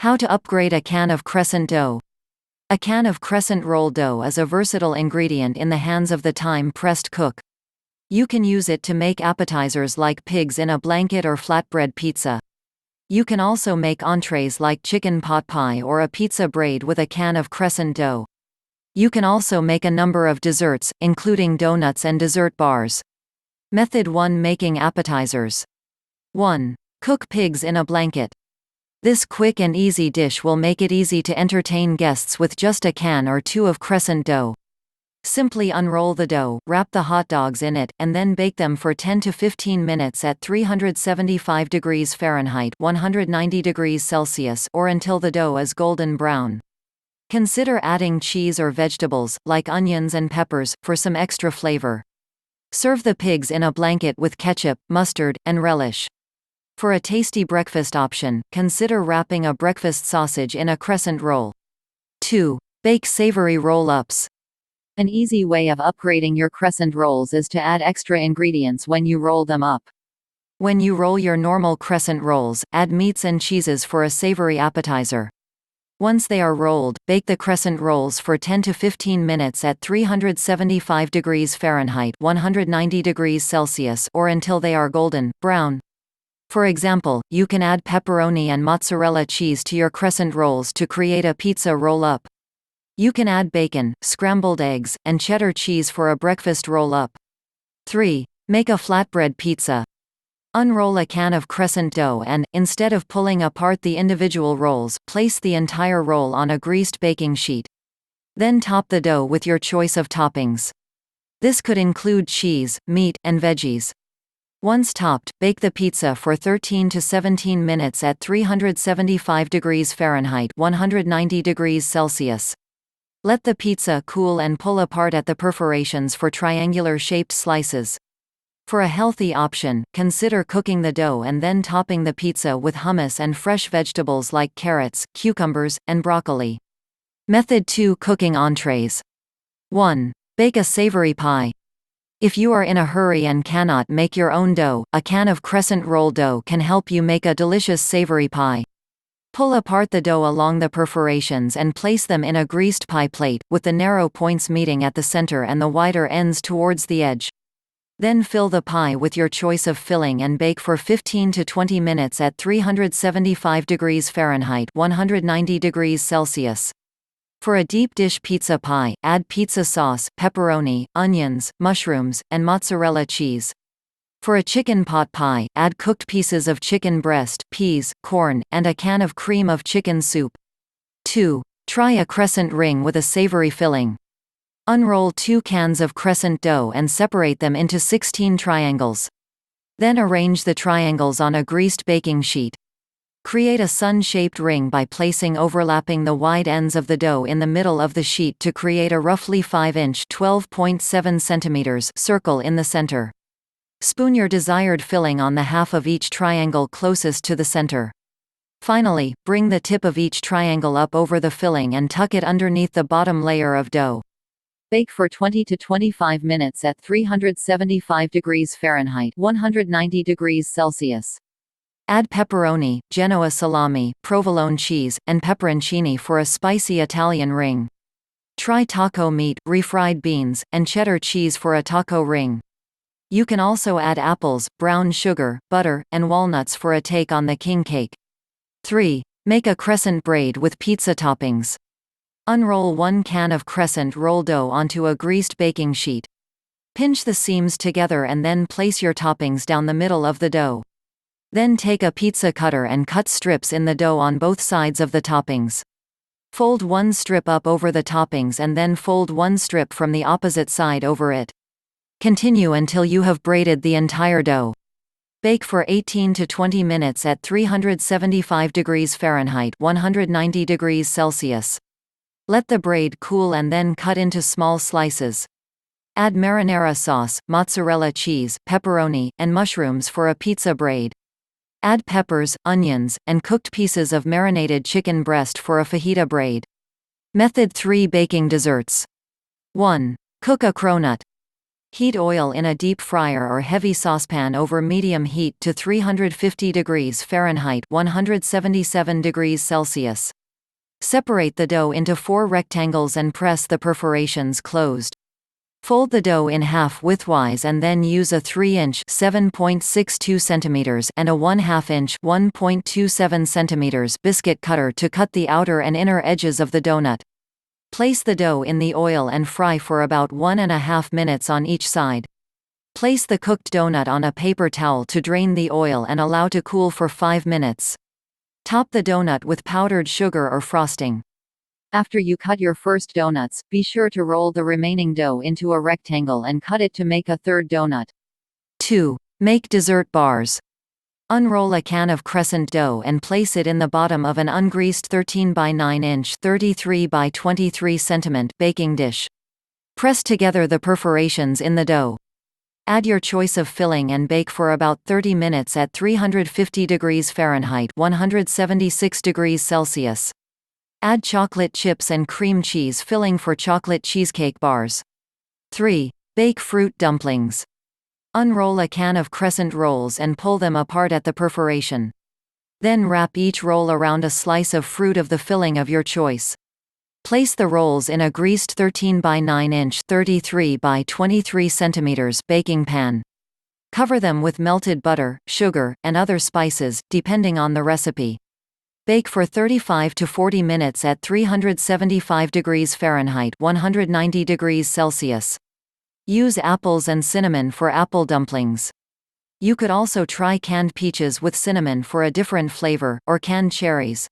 How to upgrade a can of Crescent dough. A can of Crescent roll dough is a versatile ingredient in the hands of the time-pressed cook. You can use it to make appetizers like pigs in a blanket or flatbread pizza. You can also make entrées like chicken pot pie or a pizza braid with a can of Crescent dough. You can also make a number of desserts, including doughnuts and dessert bars. Method 1: Making appetizers. 1. Cook pigs in a blanket. This quick and easy dish will make it easy to entertain guests with just a can or two of Crescent dough. Simply unroll the dough, wrap the hot dogs in it, and then bake them for 10 to 15 minutes at 375 degrees Fahrenheit (190 degrees Celsius) or until the dough is golden brown. Consider adding cheese or vegetables, like onions and peppers, for some extra flavor. Serve the pigs in a blanket with ketchup, mustard, and relish. For a tasty breakfast option, consider wrapping a breakfast sausage in a Crescent roll. 2. Bake savory roll-ups. An easy way of upgrading your Crescent rolls is to add extra ingredients when you roll them up. When you roll your normal Crescent rolls, add meats and cheeses for a savory appetizer. Once they are rolled, bake the Crescent rolls for 10 to 15 minutes at 375 degrees Fahrenheit (190 degrees Celsius) or until they are golden brown. For example, you can add pepperoni and mozzarella cheese to your Crescent rolls to create a pizza roll-up. You can add bacon, scrambled eggs, and cheddar cheese for a breakfast roll-up. 3. Make a flatbread pizza. Unroll a can of Crescent dough and, instead of pulling apart the individual rolls, place the entire roll on a greased baking sheet. Then top the dough with your choice of toppings. This could include cheese, meat, and veggies. Once topped, bake the pizza for 13 to 17 minutes at 375 degrees Fahrenheit (190 degrees Celsius). Let the pizza cool and pull apart at the perforations for triangular-shaped slices. For a healthy option, consider cooking the dough and then topping the pizza with hummus and fresh vegetables like carrots, cucumbers, and broccoli. Method 2: Cooking entrées. 1. Bake a savory pie. If you are in a hurry and cannot make your own dough, a can of Crescent roll dough can help you make a delicious savory pie. Pull apart the dough along the perforations and place them in a greased pie plate, with the narrow points meeting at the center and the wider ends towards the edge. Then fill the pie with your choice of filling and bake for 15 to 20 minutes at 375 degrees Fahrenheit (190 degrees Celsius). For a deep dish pizza pie, add pizza sauce, pepperoni, onions, mushrooms, and mozzarella cheese. For a chicken pot pie, add cooked pieces of chicken breast, peas, corn, and a can of cream of chicken soup. 2. Try a Crescent ring with a savory filling. Unroll 2 cans of Crescent dough and separate them into 16 triangles. Then arrange the triangles on a greased baking sheet. Create a sun-shaped ring by placing overlapping the wide ends of the dough in the middle of the sheet to create a roughly 5-inch (12.7 cm) circle in the center. Spoon your desired filling on the half of each triangle closest to the center. Finally, bring the tip of each triangle up over the filling and tuck it underneath the bottom layer of dough. Bake for 20 to 25 minutes at 375 degrees Fahrenheit (190 degrees Celsius). Add pepperoni, Genoa salami, provolone cheese, and pepperoncini for a spicy Italian ring. Try taco meat, refried beans, and cheddar cheese for a taco ring. You can also add apples, brown sugar, butter, and walnuts for a take on the king cake. 3. Make a Crescent braid with pizza toppings. Unroll 1 can of Crescent roll dough onto a greased baking sheet. Pinch the seams together and then place your toppings down the middle of the dough. Then take a pizza cutter and cut strips in the dough on both sides of the toppings. Fold 1 strip up over the toppings and then fold 1 strip from the opposite side over it. Continue until you have braided the entire dough. Bake for 18 to 20 minutes at 375 degrees Fahrenheit (190 degrees Celsius). Let the braid cool and then cut into small slices. Add marinara sauce, mozzarella cheese, pepperoni, and mushrooms for a pizza braid. Add peppers, onions, and cooked pieces of marinated chicken breast for a fajita braid. Method 3: Baking desserts. 1. Cook a cronut. Heat oil in a deep fryer or heavy saucepan over medium heat to 350 degrees Fahrenheit 177 degrees Celsius. Separate the dough into 4 rectangles and press the perforations closed. Fold the dough in half widthwise and then use a 3-inch (7.62 cm) and a 1/2-inch (1.27 cm) biscuit cutter to cut the outer and inner edges of the donut. Place the dough in the oil and fry for about 1.5 minutes on each side. Place the cooked donut on a paper towel to drain the oil and allow to cool for 5 minutes. Top the donut with powdered sugar or frosting. After you cut your first donuts, be sure to roll the remaining dough into a rectangle and cut it to make a third donut. 2. Make dessert bars. Unroll a can of Crescent dough and place it in the bottom of an ungreased 13 by 9 inch 33 by 23 cm baking dish. Press together the perforations in the dough. Add your choice of filling and bake for about 30 minutes at 350 degrees Fahrenheit 176 degrees Celsius. Add chocolate chips and cream cheese filling for chocolate cheesecake bars. 3. Bake fruit dumplings. Unroll a can of Crescent rolls and pull them apart at the perforation. Then wrap each roll around a slice of fruit of the filling of your choice. Place the rolls in a greased 13 by 9 inch 33 by 23 cm baking pan. Cover them with melted butter, sugar, and other spices, depending on the recipe. Bake for 35 to 40 minutes at 375 degrees Fahrenheit 190 degrees Celsius. Use apples and cinnamon for apple dumplings. You could also try canned peaches with cinnamon for a different flavor, or canned cherries.